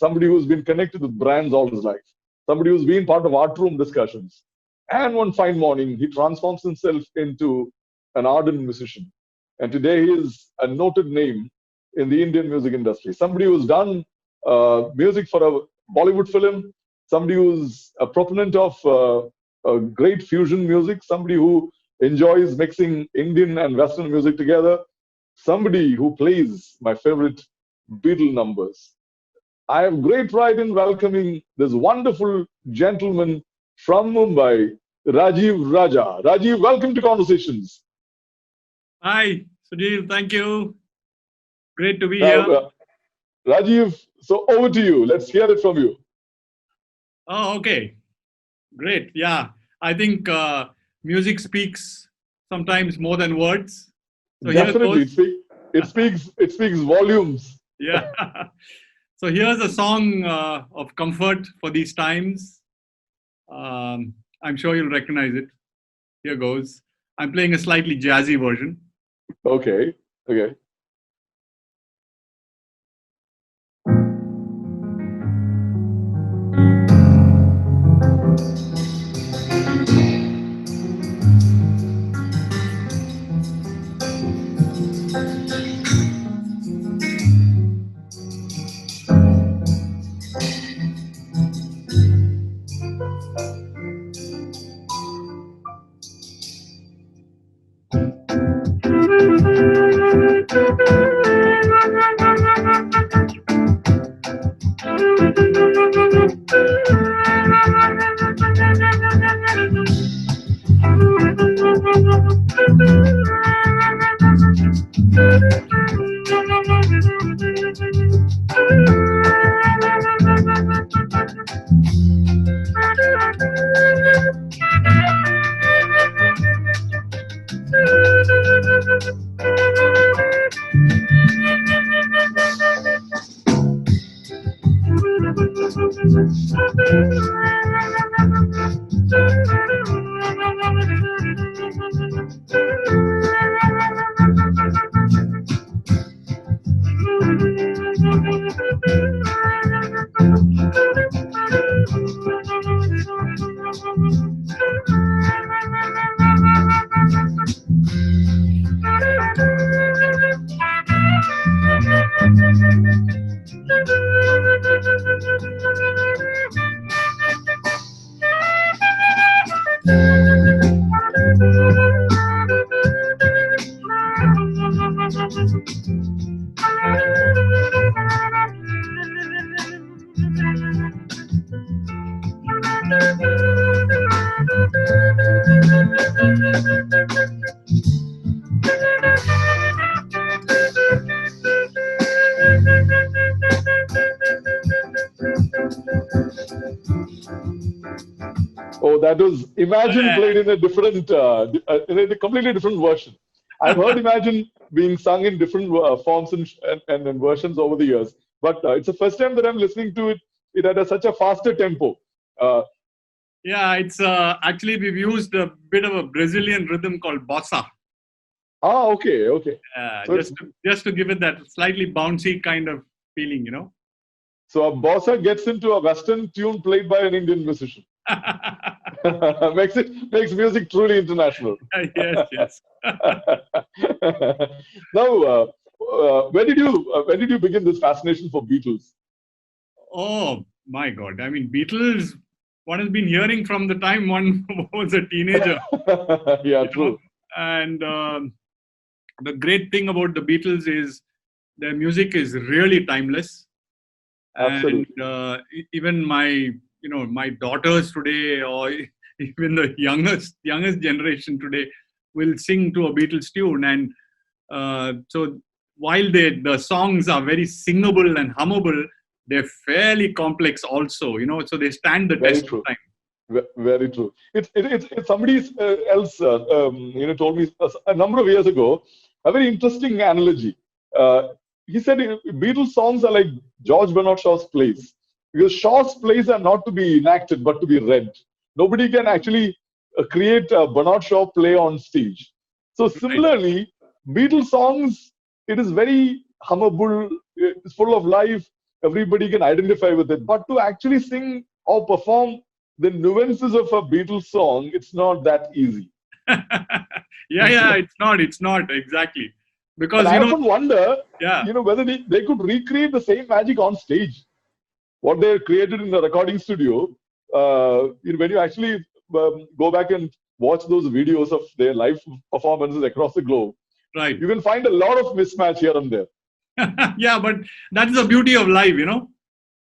somebody who's been connected with brands all his life, somebody who's been part of art room discussions. And one fine morning, he transforms himself into an ardent musician. And today he is a noted name in the Indian music industry. Somebody who's done music for a Bollywood film, somebody who's a proponent of great fusion music, somebody who enjoys mixing Indian and Western music together, somebody who plays my favorite Beatle numbers. I have great pride in welcoming this wonderful gentleman from Mumbai, Rajeev Raja. Rajeev, welcome to Conversations. Hi, Sujil. Thank you. Great to be here. Rajeev, so over to you. Let's hear it from you. Oh, okay. Great. Yeah. I think music speaks sometimes more than words. So definitely. It speaks volumes. Yeah. So here's a song of comfort for these times. I'm sure you'll recognize it. Here goes. I'm playing a slightly jazzy version. Okay. Okay. Oh, that was Imagine played in a different, in a completely different version. I've heard Imagine being sung in different forms and versions over the years, but it's the first time that I'm listening to it. It had such a faster tempo. Yeah, it's actually we've used a bit of a Brazilian rhythm called bossa. Ah, okay, okay. So just to give it that slightly bouncy kind of feeling, you know. So a bossa gets into a Western tune played by an Indian musician. makes music truly international. Yes. Now, when did you begin this fascination for Beatles? Oh my God! I mean, Beatles. One has been hearing from the time one was a teenager. Yeah, true. Know? And the great thing about the Beatles is their music is really timeless. Absolutely. And even my daughters today, or even the youngest generation today, will sing to a Beatles tune. And so while the songs are very singable and hummable, they're fairly complex also, you know, so they stand the test of time. Very true. It's somebody else told me a number of years ago a very interesting analogy. He said Beatles songs are like George Bernard Shaw's plays, because Shaw's plays are not to be enacted but to be read. Nobody can actually create a Bernard Shaw play on stage. So similarly, Beatles songs, it is very hummable, it's full of life. everybody can identify with it. But to actually sing or perform the nuances of a Beatles song, it's not that easy. Yeah, it's not exactly. Because, And I often wonder, yeah, whether they could recreate the same magic on stage. What they created in the recording studio, when you actually go back and watch those videos of their live performances across the globe, right. you can find a lot of mismatch here and there. Yeah, but that's the beauty of life,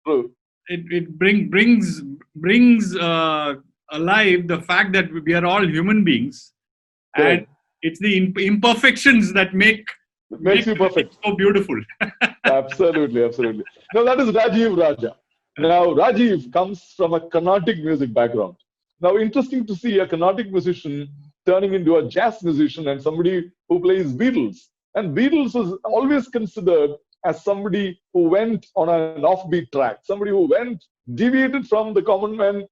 True. It brings alive the fact that we are all human beings, and it's the imperfections that make you perfect. So beautiful. Absolutely. Now that is Rajeev Raja. Now Rajeev comes from a Carnatic music background. Now interesting to see a Carnatic musician turning into a jazz musician and somebody who plays Beatles. And Beatles was always considered as somebody who went on an offbeat track, somebody who deviated from the common man,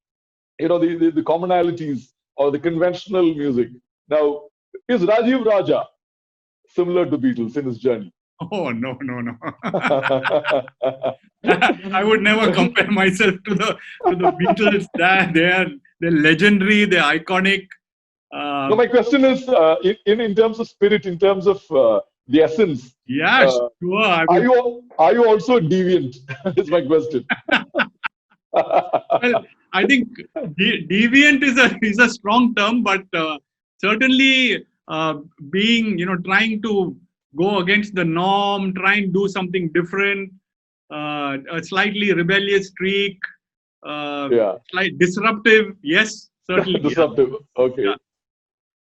the commonalities or the conventional music. Now, is Rajeev Raja similar to Beatles in his journey? Oh, no. I would never compare myself to the Beatles. They're legendary, they're iconic. No, my question is in terms of spirit, in terms of the essence. Yeah, sure. Are you also deviant? Is my question. Well, I think deviant is a strong term, but certainly being, trying to go against the norm, try and do something different, a slightly rebellious streak, slight disruptive. Yes, certainly. Disruptive. Yeah. Okay. Yeah.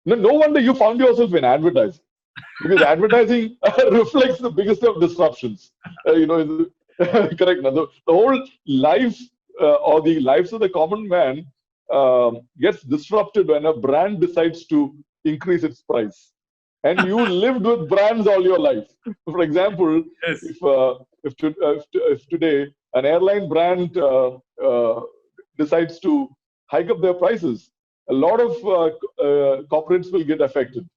No wonder you found yourself in advertising, because advertising reflects the biggest of disruptions. Correct. Now, the whole life or the lives of the common man gets disrupted when a brand decides to increase its price. And you lived with brands all your life. For example, yes. if today an airline brand decides to hike up their prices, a lot of corporates will get affected.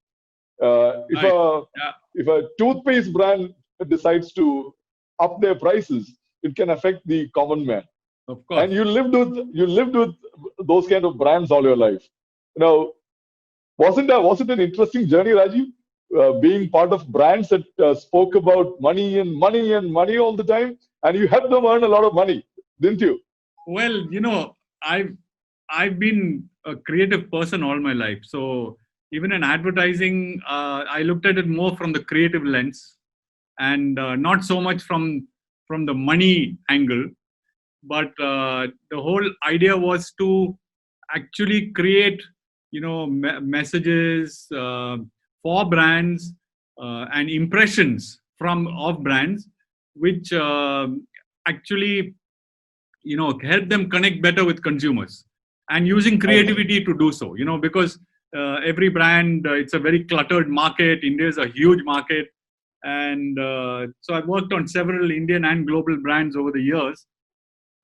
If a toothpaste brand decides to up their prices, it can affect the common man. Of course. And you lived with those kind of brands all your life. Now, wasn't it an interesting journey, Rajeev? Being part of brands that spoke about money and money and money all the time, and you helped them earn a lot of money, didn't you? Well, I've been a creative person all my life. So even in advertising, I looked at it more from the creative lens, and not so much from the money angle. But the whole idea was to actually create, messages for brands and impressions of brands, which actually, help them connect better with consumers, and using creativity to do so. Because every brand, it's a very cluttered market. India is a huge market, and so I've worked on several Indian and global brands over the years.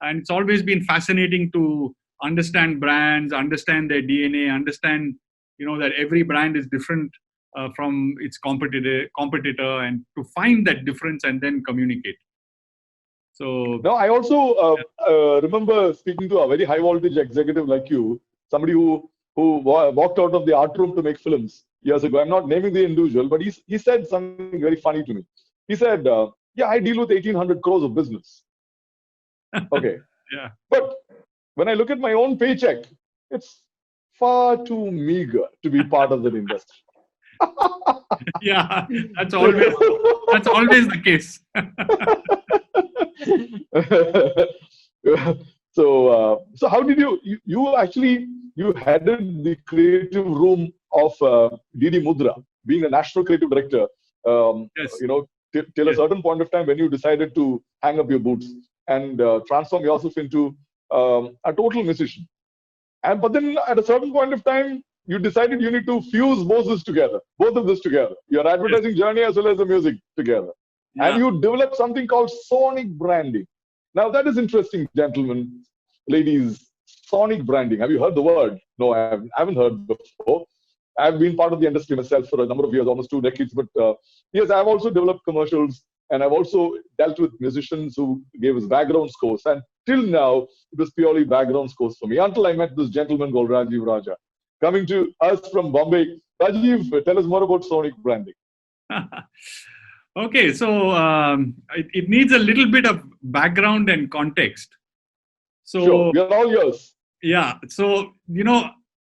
And it's always been fascinating to understand brands, understand their DNA, understand, that every brand is different from its competitor, and to find that difference and then communicate. So now, I also remember speaking to a very high voltage executive like you, somebody who walked out of the art room to make films years ago. I'm not naming the individual, but he said something very funny to me. He said, "Yeah, I deal with 1,800 crores of business." Okay. Yeah. But when I look at my own paycheck, it's far too meager to be part of that industry. Yeah, that's always the case. So how did you actually headed the creative room of DD Mudra, being the national creative director? Yes. Till a certain point of time when you decided to hang up your boots and transform yourself into a total musician. But then at a certain point of time, you decided you need to fuse both of this together, your advertising journey as well as the music together. Yeah. And you developed something called sonic branding. Now that is interesting, gentlemen, ladies. Sonic branding. Have you heard the word? No, I haven't heard before. I've been part of the industry myself for a number of years, almost 2 decades. But yes, I've also developed commercials And I've also dealt with musicians who gave us background scores. And till now, it was purely background scores for me until I met this gentleman called Rajeev Raja. Coming to us from Bombay, Rajeev, tell us more about sonic branding. Okay, so it needs a little bit of background and context. So, sure, we are all yours. Yeah, so,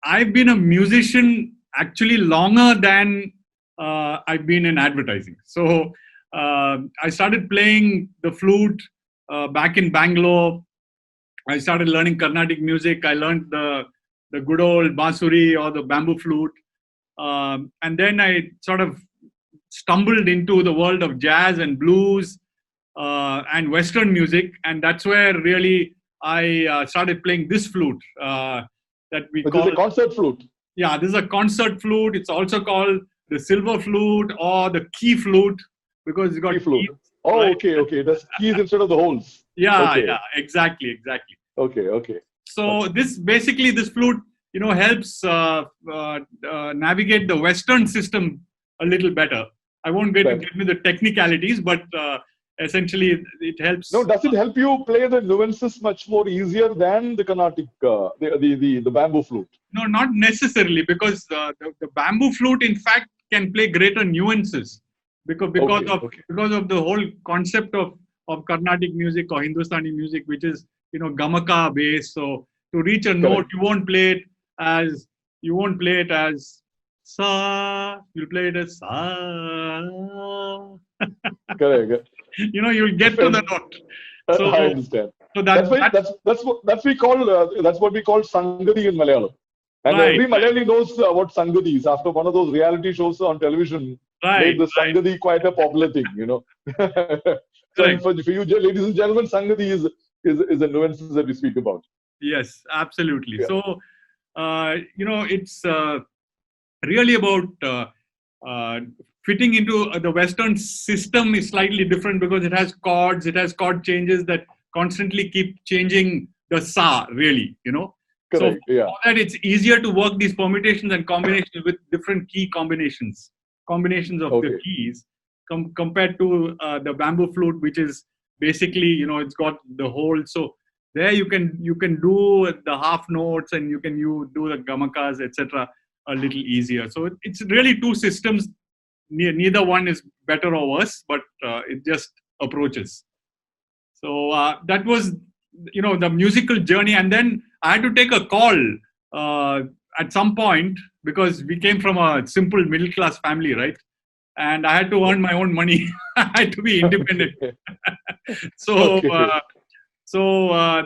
I've been a musician actually longer than I've been in advertising. So, I started playing the flute back in Bangalore. I started learning Carnatic music. I learned the good old bansuri or the bamboo flute. And then I sort of stumbled into the world of jazz and blues and Western music. And that's where really I started playing this flute that we call... This is a concert flute. Yeah, this is a concert flute. It's also called the silver flute or the key flute because it's got key flute. Keys, oh, right? Okay. That's keys instead of the holes. Yeah, exactly. Okay. So this flute, helps navigate the Western system a little better. I won't get into the technicalities, but essentially it helps. No, does it help you play the nuances much more easier than the Carnatic, the bamboo flute? No, not necessarily, because the bamboo flute, in fact, can play greater nuances because of the whole concept of Carnatic music or Hindustani music, which is gamaka based. So to reach a note, you won't play it as sa. You'll play it as sa. Correct. You'll get to the note. So I understand. So that's what we call Sangadi in Malayalam. And every Malayali knows what Sangadi is. After one of those reality shows on television, made the Sangadi quite a popular thing, So for you, ladies and gentlemen, Sangadi is the nuances that we speak about. Yes, absolutely. Yeah. So, it's really about fitting into the Western system is slightly different because it has chords, it has chord changes that constantly keep changing the sa, really, Correct. So for that it's easier to work these permutations and combinations with different key combinations of the keys compared to the bamboo flute, which is basically, it's got the whole. So there you can do the half notes and you do the gamakas, etc. a little easier. So it's really two systems. Neither one is better or worse, but it just approaches. So that was, the musical journey. And then I had to take a call at some point because we came from a simple middle-class family, right? And I had to earn my own money. I had to be independent. So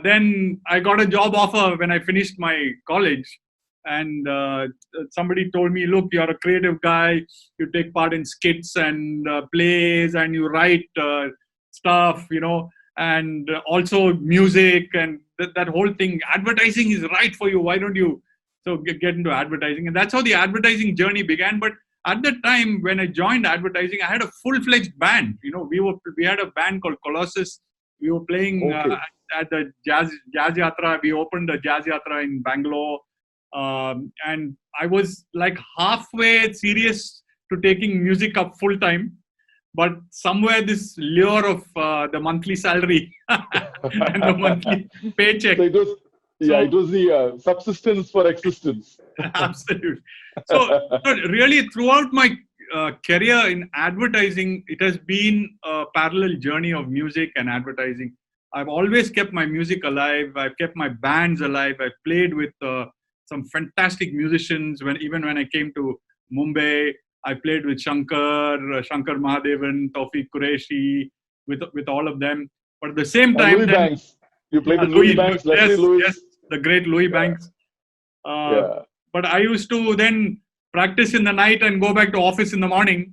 then I got a job offer when I finished my college. And somebody told me, look, you're a creative guy. You take part in skits and plays and you write stuff, and also music and that whole thing. Advertising is right for you. Why don't you get into advertising? And that's how the advertising journey began. But at the time when I joined advertising, I had a full-fledged band. We had a band called Colossus. We were playing at the Jazz Yatra. We opened the Jazz Yatra in Bangalore. And I was like halfway serious to taking music up full time, but somewhere this lure of the monthly salary and the monthly paycheck. So it was the subsistence for existence. Absolutely. So really throughout my career in advertising, it has been a parallel journey of music and advertising. I've always kept my music alive. I've kept my bands alive. I've played with some fantastic musicians. Even when I came to Mumbai, I played with Shankar Mahadevan, Tawfiq Qureshi, with all of them. But at the same time, Louis Banks. You played with Louis Banks, Leslie Lewis. Yes, the great Louis Banks. But I used to then practice in the night and go back to office in the morning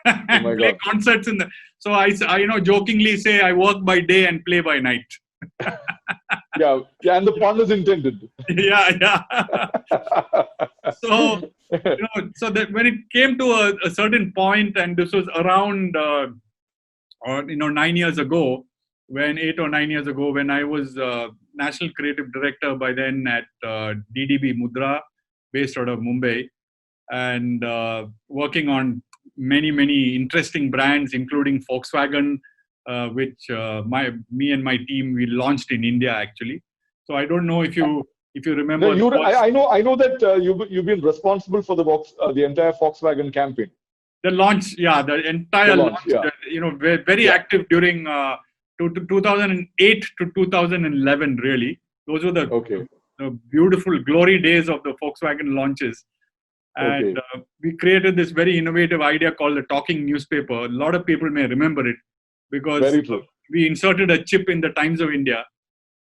and play concerts in the. So I jokingly say I work by day and play by night. Yeah, and the pun is intended. Yeah. So, so that when it came to a certain point, and this was around, 9 years ago, 8 or 9 years ago, when I was National Creative Director by then at DDB Mudra, based out of Mumbai, and working on many interesting brands, including Volkswagen, which me and my team we launched in India actually. So I don't know if you remember. No, I know that you've been responsible for the entire Volkswagen campaign. The launch, the entire launch. Yeah. Very active during 2008 to 2011. Really, those were the beautiful glory days of the Volkswagen launches. And we created this very innovative idea called the talking newspaper. A lot of people may remember it because we inserted a chip in the Times of India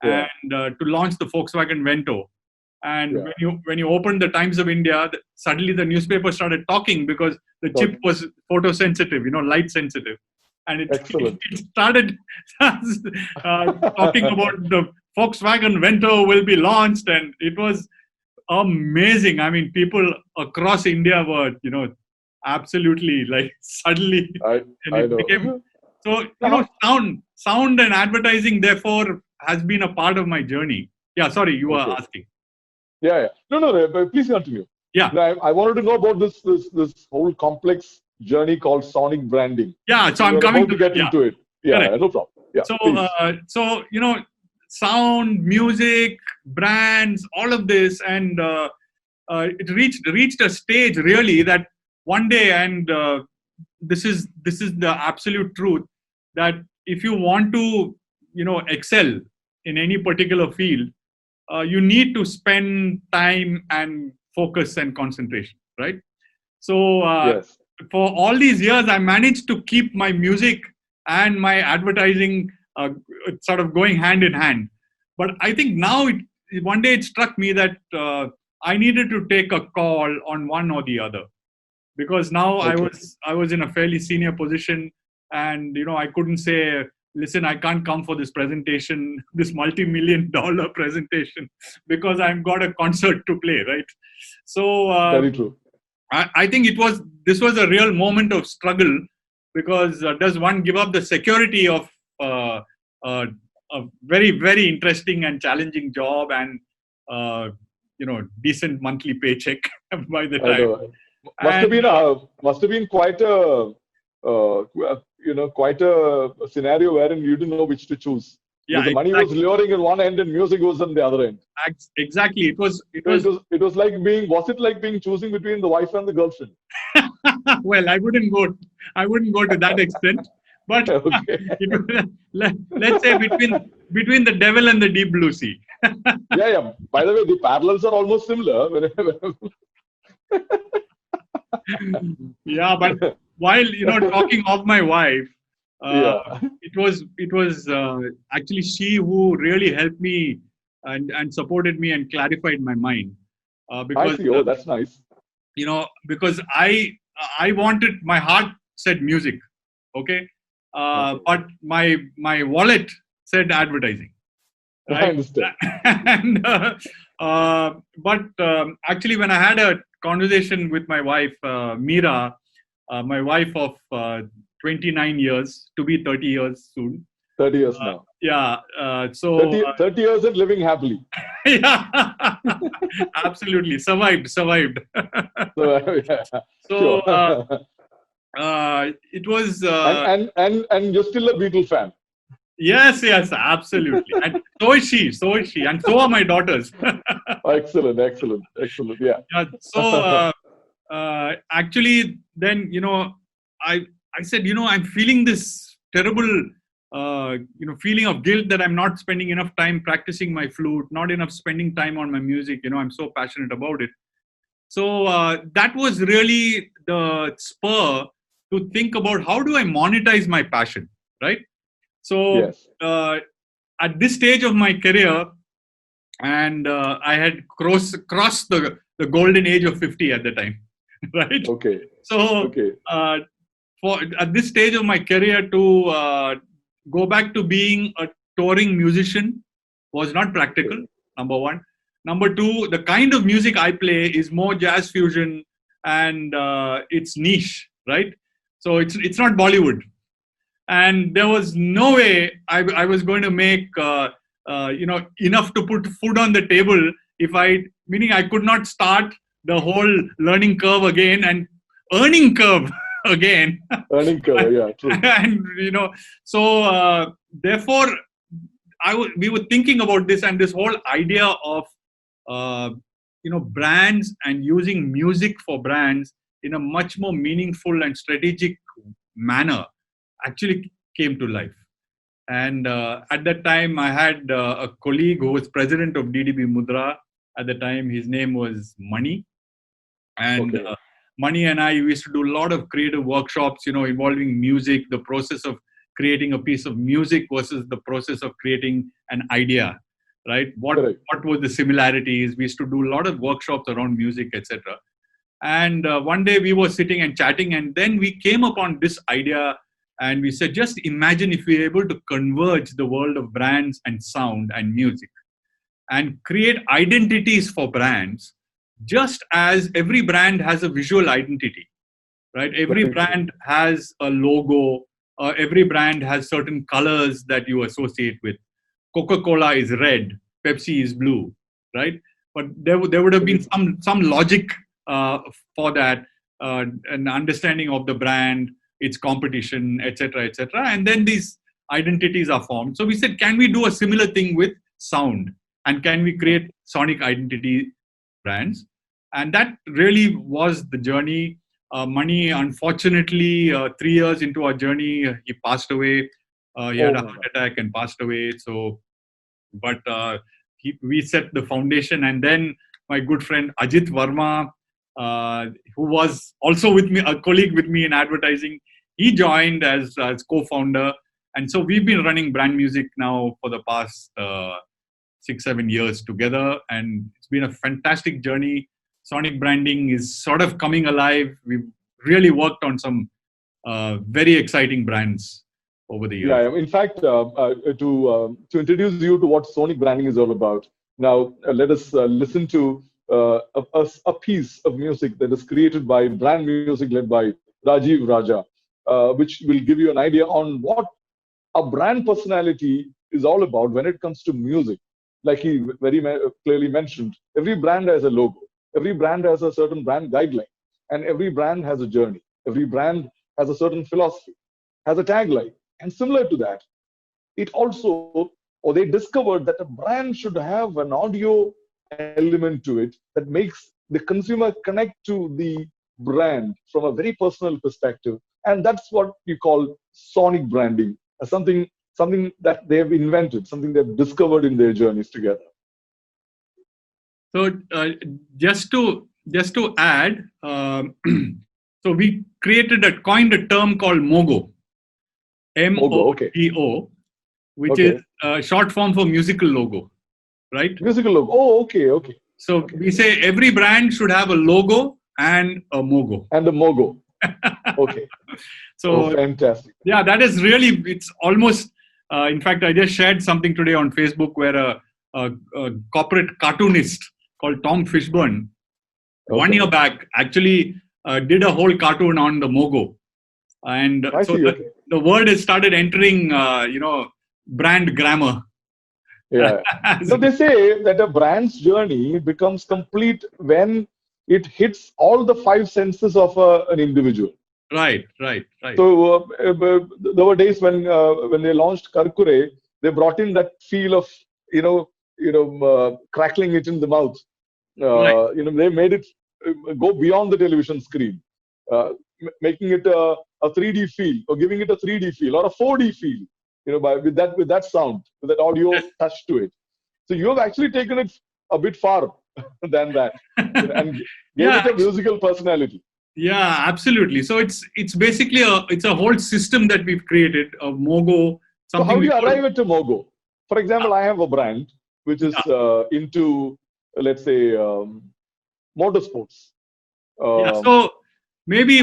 and to launch the Volkswagen Vento. And when you opened the Times of India, suddenly the newspaper started talking because the chip was photosensitive, light sensitive. And it started talking about the Volkswagen Vento will be launched, and it was amazing. I mean, people across India were, absolutely suddenly. Became, so, sound and advertising, therefore, has been a part of my journey. Yeah, sorry, you were asking. Yeah. No, please continue. Yeah. I wanted to know about this whole complex journey called sonic branding. Yeah, so I'm coming to get into it. Yeah, no problem. Yeah. So sound, music, brands, all of this, and it reached a stage really that one day, and this is the absolute truth, that if you want to excel in any particular field, you need to spend time and focus and concentration, right? So for all these years, I managed to keep my music and my advertising sort of going hand in hand. But I think now, one day it struck me that I needed to take a call on one or the other, because now I was in a fairly senior position, and I couldn't say, listen, I can't come for this presentation, this multi-million-dollar presentation, because I've got a concert to play, right? So very true. I think this was a real moment of struggle, because does one give up the security of a very, very interesting and challenging job and decent monthly paycheck by the time? Must have been quite a quite a scenario wherein you didn't know which to choose. Yeah, the money was luring at one end and music was on the other end. Exactly. It was like being choosing between the wife and the girlfriend? Well, I wouldn't go to that extent, but let's say between the devil and the deep blue sea. Yeah. By the way, the parallels are almost similar. Yeah, but while talking of my wife, it was actually she who really helped me and supported me and clarified my mind. Because I see. That's nice. Because I wanted, my heart said music, but my wallet said advertising. Right? I understand. But actually, when I had a conversation with my wife, Meera, my wife of 29 years, to be 30 years soon. 30 years now. Yeah. 30 years and living happily. Yeah. Absolutely. Survived. So it was... and you're still a Beatle fan. Yes, absolutely. And so is she. And so are my daughters. Excellent. Yeah. So actually, then, I said, I'm feeling this terrible, feeling of guilt that I'm not spending enough time practicing my flute, not enough spending time on my music. I'm so passionate about it. So that was really the spur to think about, how do I monetize my passion, right? So at this stage of my career, and I had crossed the golden age of 50 at the time, right? So at this stage of my career, to go back to being a touring musician was not practical, number one. Number two, the kind of music I play is more jazz fusion, and it's niche, right? So it's not Bollywood. And there was no way I was going to make enough to put food on the table meaning I could not start the whole learning curve again and earning curve again. Earning curve, yeah, true. And so therefore, we were thinking about this, and this whole idea of brands and using music for brands in a much more meaningful and strategic manner actually came to life. And at that time, I had a colleague who was president of DDB Mudra. At the time, his name was Mani. And Mani and I used to do a lot of creative workshops, involving music, the process of creating a piece of music versus the process of creating an idea, right? What were the similarities? We used to do a lot of workshops around music, etc. And one day we were sitting and chatting, and then we came upon this idea, and we said, just imagine if we were able to converge the world of brands and sound and music and create identities for brands, just as every brand has a visual identity, right? Every brand has a logo. Every brand has certain colors that you associate with. Coca-Cola is red, Pepsi is blue, right? But there would have been some logic for that, an understanding of the brand, its competition, etc., etc. And then these identities are formed. So we said, can we do a similar thing with sound? And can we create sonic identity brands? And that really was the journey. Mani, unfortunately, 3 years into our journey, he passed away. He had a heart attack and passed away. So, but we set the foundation. And then my good friend Ajit Verma, who was also with me, a colleague with me in advertising, he joined as co-founder. And so we've been running BrandMusiq now for the past 6-7 years together. And it's been a fantastic journey. Sonic branding is sort of coming alive. We've really worked on some very exciting brands over the years. Yeah, in fact, to introduce you to what sonic branding is all about, now let us listen to a piece of music that is created by BrandMusiq, led by Rajeev Raja, which will give you an idea on what a brand personality is all about when it comes to music. Like he very clearly mentioned, every brand has a logo. Every brand has a certain brand guideline, and every brand has a journey. Every brand has a certain philosophy, has a tagline. And similar to that, they discovered that a brand should have an audio element to it that makes the consumer connect to the brand from a very personal perspective. And that's what you call sonic branding, something that they've invented, something they've discovered in their journeys together. So just to add, so we coined a term called MOGO, MOGO, which is short form for musical logo, right? Musical logo. Oh, okay. So we say every brand should have a logo and a MOGO. And a MOGO. Okay. So fantastic. Yeah, that is really, it's almost, in fact, I just shared something today on Facebook where a corporate cartoonist called Tom Fishburne, 1 year back, actually did a whole cartoon on the MOGO. And the word has started entering, brand grammar. Yeah. So they say that a brand's journey becomes complete when it hits all the 5 senses of an individual. Right. So there were days when they launched Karkure, they brought in that feel of crackling it in the mouth. They made it go beyond the television screen, making it a 3D feel, or giving it a 3D feel or a 4D feel. With that sound, with that audio touch to it. So you have actually taken it a bit far than that, and gave it a musical personality. Yeah, absolutely. So it's basically it's a whole system that we've created, a MOGO. So how do you arrive at a MOGO? For example, I have a brand which is into, let's say, motorsports. So maybe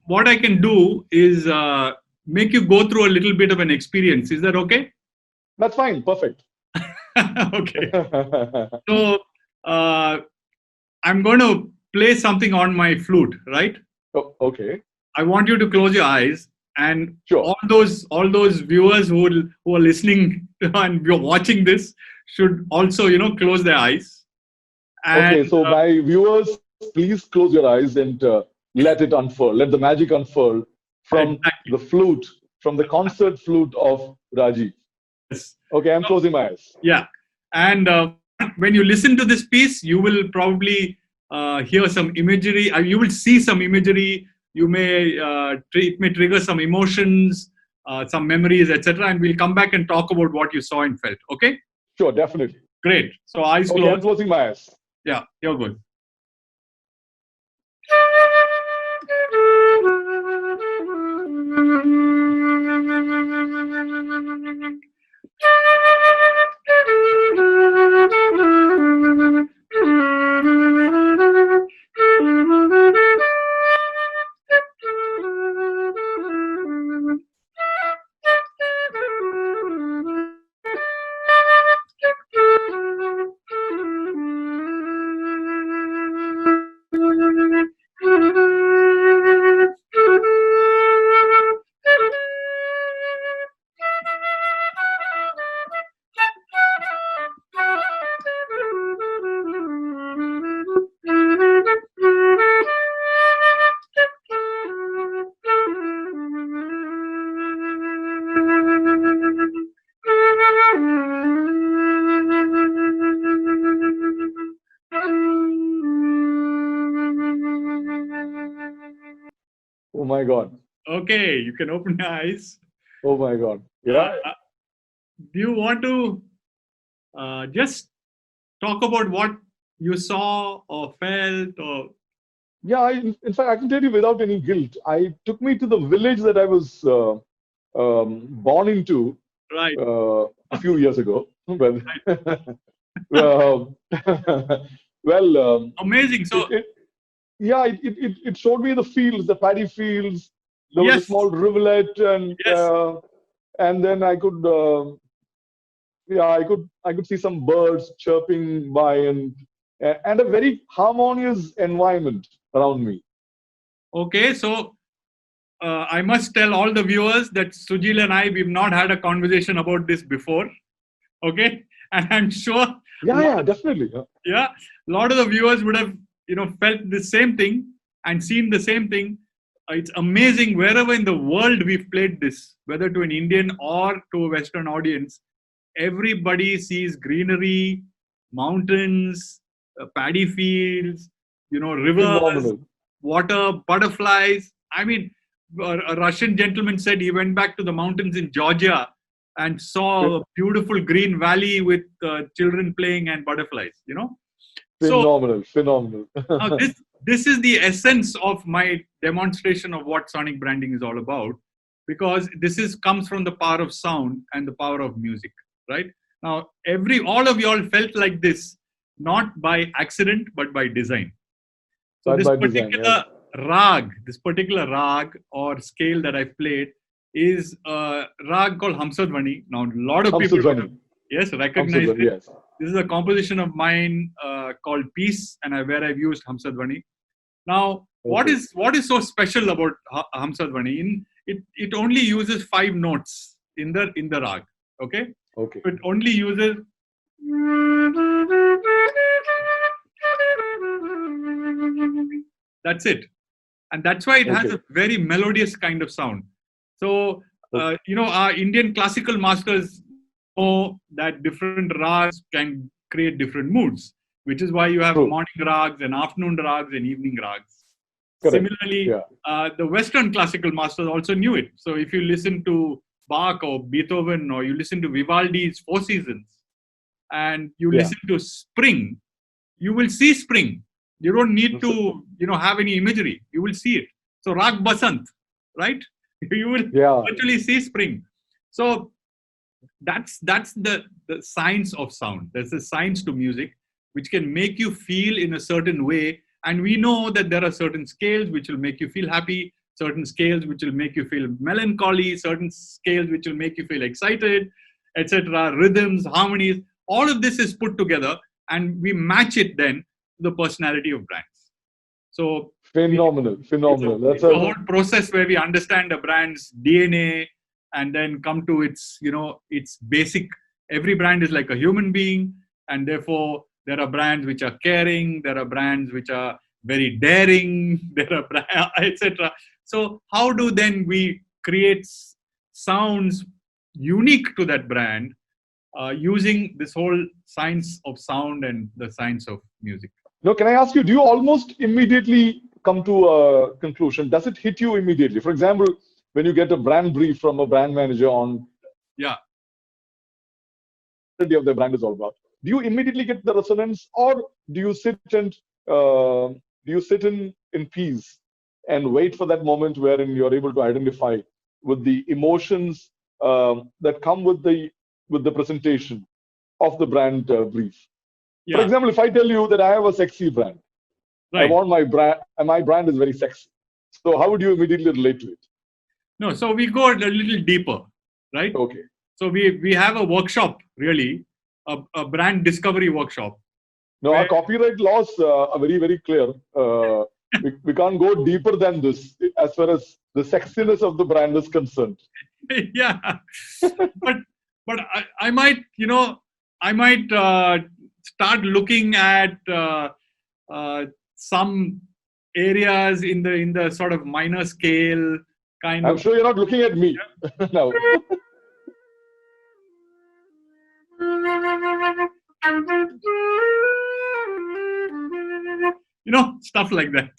what I can do is make you go through a little bit of an experience. Is that okay? That's fine. Perfect. Okay. So I'm going to play something on my flute, right? Oh, okay. I want you to close your eyes, and sure. all those viewers who are listening and you're watching this should also close their eyes. And, okay, so my viewers, please close your eyes and let it unfurl. Let the magic unfurl from Exactly. the flute, from the concert flute of Rajeev. Yes. Okay, I'm So, closing my eyes. yeah. And when you listen to this piece, you will probably hear some imagery. You will see some imagery. You may it may trigger some emotions, some memories, etc. And we'll come back and talk about what you saw and felt. Okay. Sure, definitely. Great. So eyes Okay, I'm closed. closing my eyes. Yeah, you're good. Oh my God. Okay, you can open your eyes. Oh my God. Yeah. Do you want to just talk about what you saw or felt or? Yeah, in fact, I can tell you without any guilt. I took me to the village that I was born into Right. a few years ago. Well, well, Amazing. So yeah, it showed me the fields, the paddy fields. There was a yes, small rivulet, yes. and then I could see some birds chirping by, and a very harmonious environment around me. Okay, so I must tell all the viewers that Sujil and I, we've not had a conversation about this before. Okay, and I'm sure. Yeah, definitely. Yeah, a lot of the viewers would have, felt the same thing and seen the same thing. It's amazing wherever in the world we've played this, whether to an Indian or to a Western audience, everybody sees greenery, mountains, paddy fields, rivers, Phenomenal. water, butterflies. I mean, a Russian gentleman said he went back to the mountains in Georgia and saw a beautiful green valley with children playing and butterflies. So Phenomenal. now this is the essence of my demonstration of what sonic branding is all about, because this comes from the power of sound and the power of music. Right now, all of y'all felt like this, not by accident but by design. So By design, yes. this particular rag or scale that I played is a rag called Hamsadvani. Now, a lot of people would have, recognized it. Yes. This is a composition of mine called Peace, and where I've used Hamsadvani. Now, what is so special about Hamsadvani? It only uses 5 notes in the rag. Okay. Okay. It only uses. That's it. And that's why it has a very melodious kind of sound. So, our Indian classical masters know that different rags can create different moods, which is why you have morning rags and afternoon rags and evening rags. Correct. Similarly, the Western classical masters also knew it. So if you listen to Bach or Beethoven, or you listen to Vivaldi's Four Seasons, and you listen to spring, you will see spring. You don't need to, have any imagery. You will see it. So Rag Basant, right? You will actually see spring. So that's the science of sound. There's a science to music, which can make you feel in a certain way. And we know that there are certain scales which will make you feel happy, certain scales which will make you feel melancholy, certain scales which will make you feel excited, etc. Rhythms, harmonies, all of this is put together, and we match it then to the personality of brands. So phenomenal. It's a whole process where we understand a brand's DNA and then come to its basic. Every brand is like a human being, and therefore there are brands which are caring, there are brands which are very daring, there are etc. So how do then we create sounds unique to that brand using this whole science of sound and the science of music? Now, can I ask you, do you almost immediately come to a conclusion? Does it hit you immediately? For example, when you get a brand brief from a brand manager on of the brand is all about, do you immediately get the resonance, or do you sit and in peace and wait for that moment wherein you're able to identify with the emotions that come with the presentation of the brand brief? For example, if I tell you that I have a sexy brand, I want my brand, and my brand is very sexy. So how would you immediately relate to it? No, so we go a little deeper, right? Okay. So we have a workshop, really, a brand discovery workshop. No, our copyright laws are very, very clear. We can't go deeper than this as far as the sexiness of the brand is concerned. Yeah, but I might, start looking at some areas in the sort of minor scale kind of. I'm sure you're not looking at me now. Stuff like that.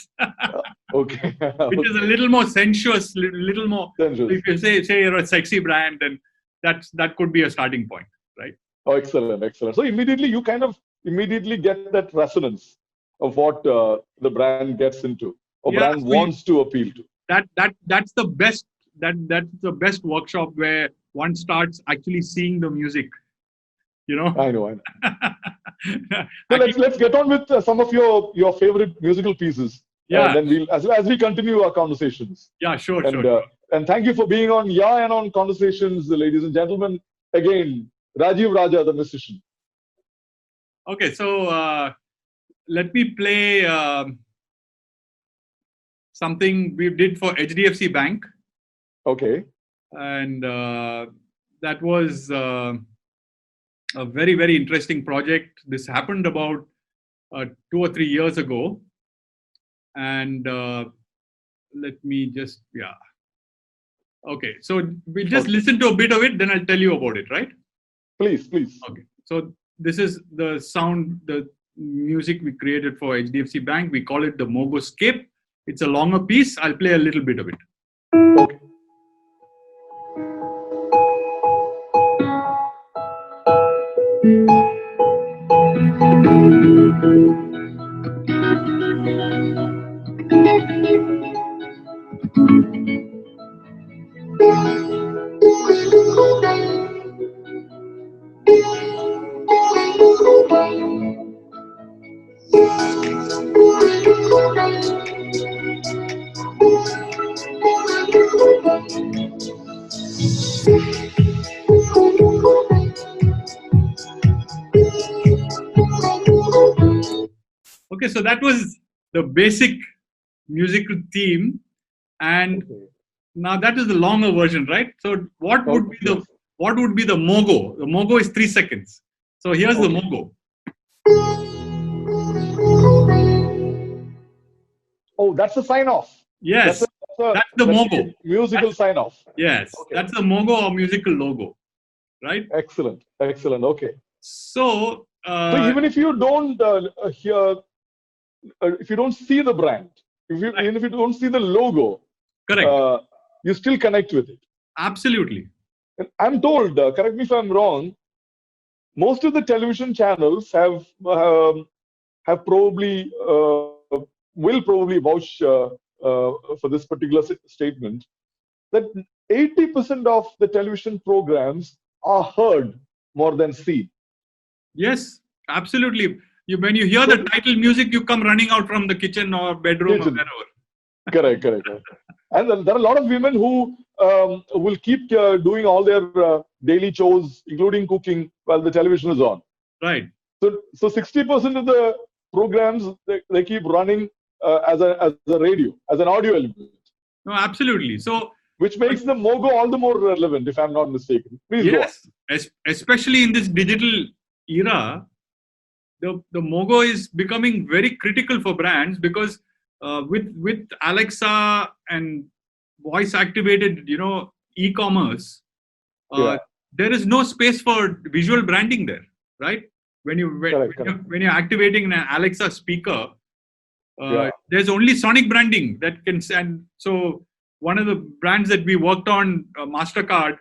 Okay. Which is a little more sensuous, little more. Sensuous. If you say you're a sexy brand, then that could be a starting point, right? Oh, excellent, excellent. So immediately you kind of get that resonance of what the brand gets into, or brand wants to appeal to. That's the best. That's the best workshop where one starts actually seeing the music. I know. So let's get on with some of your favorite musical pieces. Yeah. Then we'll as we continue our conversations. Yeah, sure. And thank you for being on Yeeaaah and on Conversations, ladies and gentlemen. Again, Rajeev Raja, the musician. Okay, so let me play something we did for HDFC Bank. Okay. And that was a very, very interesting project. This happened about 2 or 3 years ago. And let me just, Okay, so we'll just listen to a bit of it, then I'll tell you about it, right? Please. Okay, so this is the sound, the music we created for HDFC Bank. We call it the MOGO Scape. It's a longer piece. I'll play a little bit of it. Okay. Okay, so that was the basic musical theme, and now that is the longer version, right? So what would be the MOGO? The MOGO is 3 seconds. So here's the MOGO. Oh, that's the sign off. Yes, that's the MOGO. Musical sign off. Yes, that's the MOGO or musical logo, right? Excellent. Okay. So even if you don't hear, if you don't see the brand, even if you don't see the logo, correct, you still connect with it. Absolutely. And I'm told, correct me if I'm wrong, most of the television channels have probably will probably vouch for this particular statement, that 80% of the television programs are heard more than seen. Yes, absolutely. When you hear the title music, you come running out from the kitchen or bedroom or wherever. Correct. And there are a lot of women who will keep doing all their daily chores, including cooking, while the television is on. Right. So 60% of the programs they keep running as a radio, as an audio element. No, absolutely. So which makes the MOGO all the more relevant, if I'm not mistaken. Please go on. Especially in this digital era, the MOGO is becoming very critical for brands because with Alexa and voice activated, e-commerce, Yeah. there is no space for visual branding there, right? When Correct. when you're activating an Alexa speaker, Yeah. there's only sonic branding that can. And so one of the brands that we worked on, Mastercard,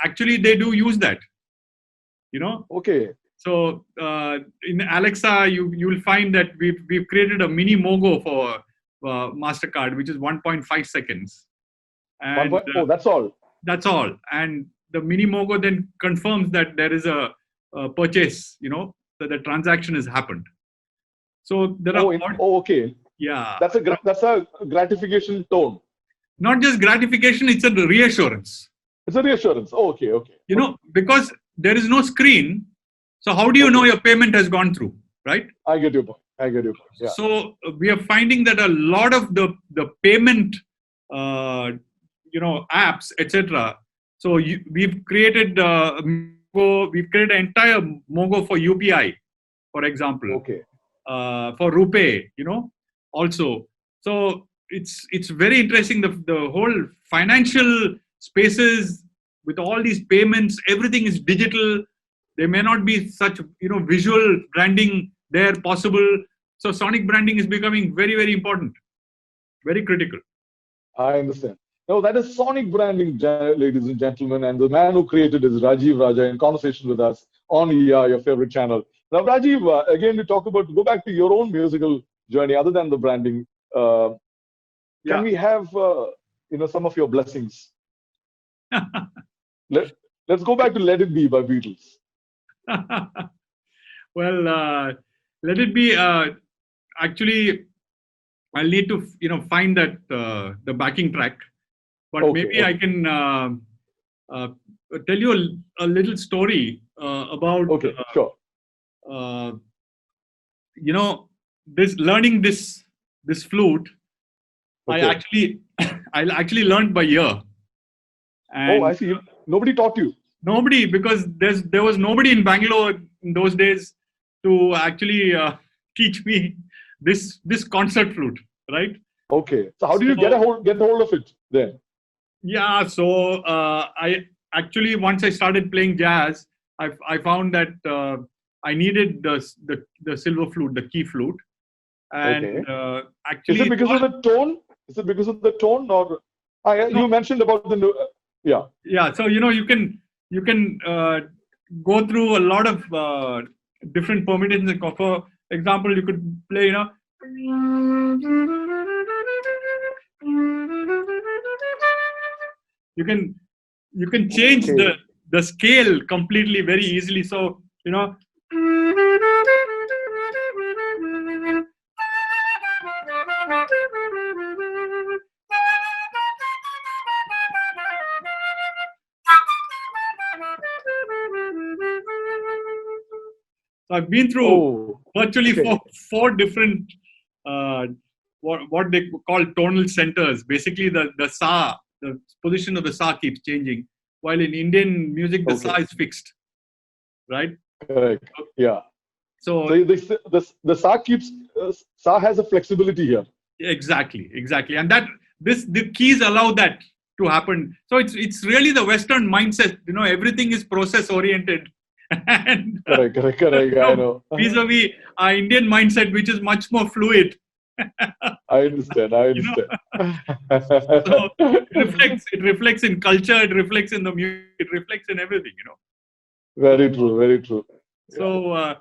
actually they do use that. Okay. So in Alexa, you will find that we've created a mini MOGO for Mastercard, which is 1.5 seconds, and Oh, that's all. that's all. And the mini MOGO then confirms that there is a purchase, that the transaction has happened. So there are okay. Yeah, That's a gratification tone. Not just gratification; it's a reassurance. It's a reassurance. Oh, okay. Because there is no screen. So how do you know your payment has gone through, right? I get your point. Yeah. So we are finding that a lot of the payment, apps, etc. So we've created an entire MOGO for UPI, for example. Okay. For RuPay, also. So it's very interesting. The whole financial spaces with all these payments, everything is digital. There may not be such visual branding there possible. So sonic branding is becoming very, very important, very critical. I understand. No, that is sonic branding, ladies and gentlemen, and the man who created is Rajeev Raja in conversation with us on Yeeaaah, your favorite channel. Now, Rajeev, again, go back to your own musical journey, other than the branding. Can we have, some of your blessings? Let's go back to Let It Be by Beatles. Well, Let It Be, actually, I'll need to, find that, the backing track. But maybe I can tell you a little story about... Okay, sure. Learning this flute, I actually learned by ear. And I see. Nobody taught you. Nobody, because there was nobody in Bangalore in those days to actually teach me this concert flute, right? Okay. So how did you get hold of it then? Yeah. So I actually, once I started playing jazz, I found that I needed the silver flute, the key flute, and actually, is it because of the tone? Is it because of the tone, or you mentioned about the yeah. So you can go through a lot of different permutations. For example, you could play, you can change the scale completely very easily. So I've been through virtually four different what they call tonal centers. Basically, the sa, the position of the sa keeps changing, while in Indian music the sa is fixed, right? Correct. Yeah. So the sa keeps sa has a flexibility here. Exactly, and the keys allow that to happen. So it's really the Western mindset. Everything is process oriented. And correct. I know. Vis-a-vis our Indian mindset, which is much more fluid. I understand. So it reflects in culture, it reflects in the music, it reflects in everything, Very true. So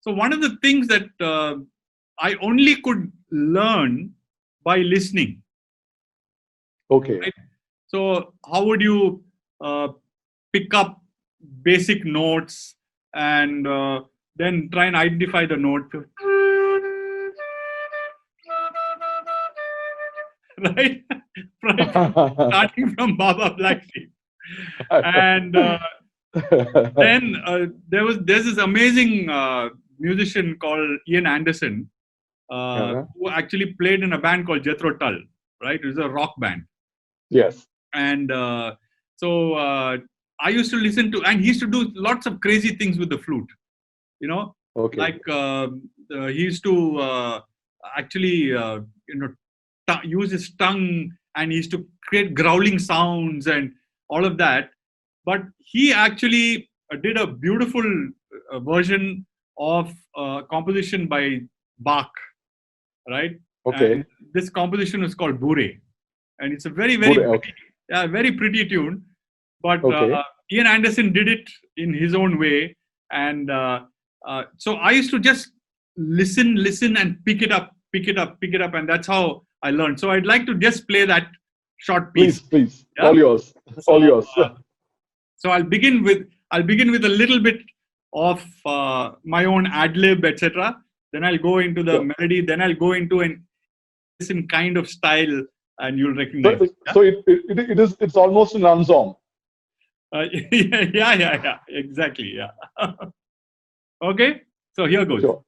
one of the things that I only could learn by listening. Okay. Right? So how would you pick up basic notes and then try and identify the note? Right? Starting from Baba Black Sheep. And then there's this amazing musician called Ian Anderson who actually played in a band called Jethro Tull, right? It was a rock band. Yes. And so I used to listen to, and he used to do lots of crazy things with the flute. Okay. Like he used to actually, use his tongue, and he used to create growling sounds and all of that. But he actually did a beautiful version of composition by Bach, right? Okay. And this composition is called Bure, and it's a very, very Good. pretty, very pretty tune. But Okay. Ian Anderson did it in his own way, and so I used to just listen, and pick it up, and that's how I learned. So I'd like to just play that short piece. Please. Yeah? All yours. All yours. So I'll begin with a little bit of my own ad lib, etc. Then I'll go into the melody. Then I'll go into an Anderson kind of style, and you'll recognize. So it's almost an unsong. Yeah, exactly. Yeah. Okay, so here goes. Sure.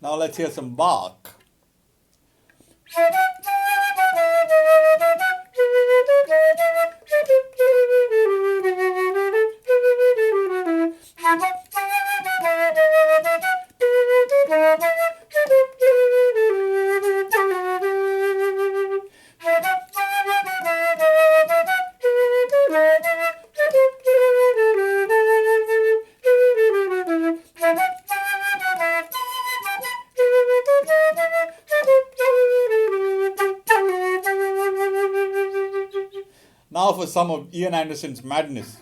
Now let's hear some Bach. Now for some of Ian Anderson's madness.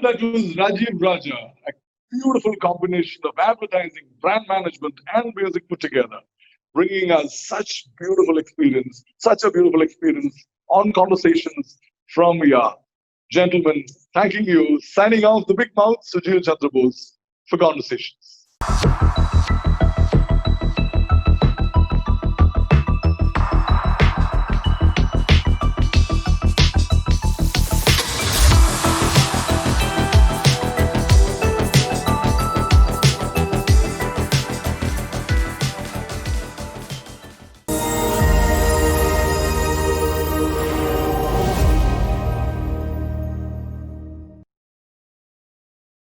That was Rajeev Raja, a beautiful combination of advertising, brand management, and music put together, bringing us such a beautiful experience on Conversations from Yeeaaah. Gentlemen, thanking you. Signing off, the big mouth, Sujil Chandra Bose, for Conversations.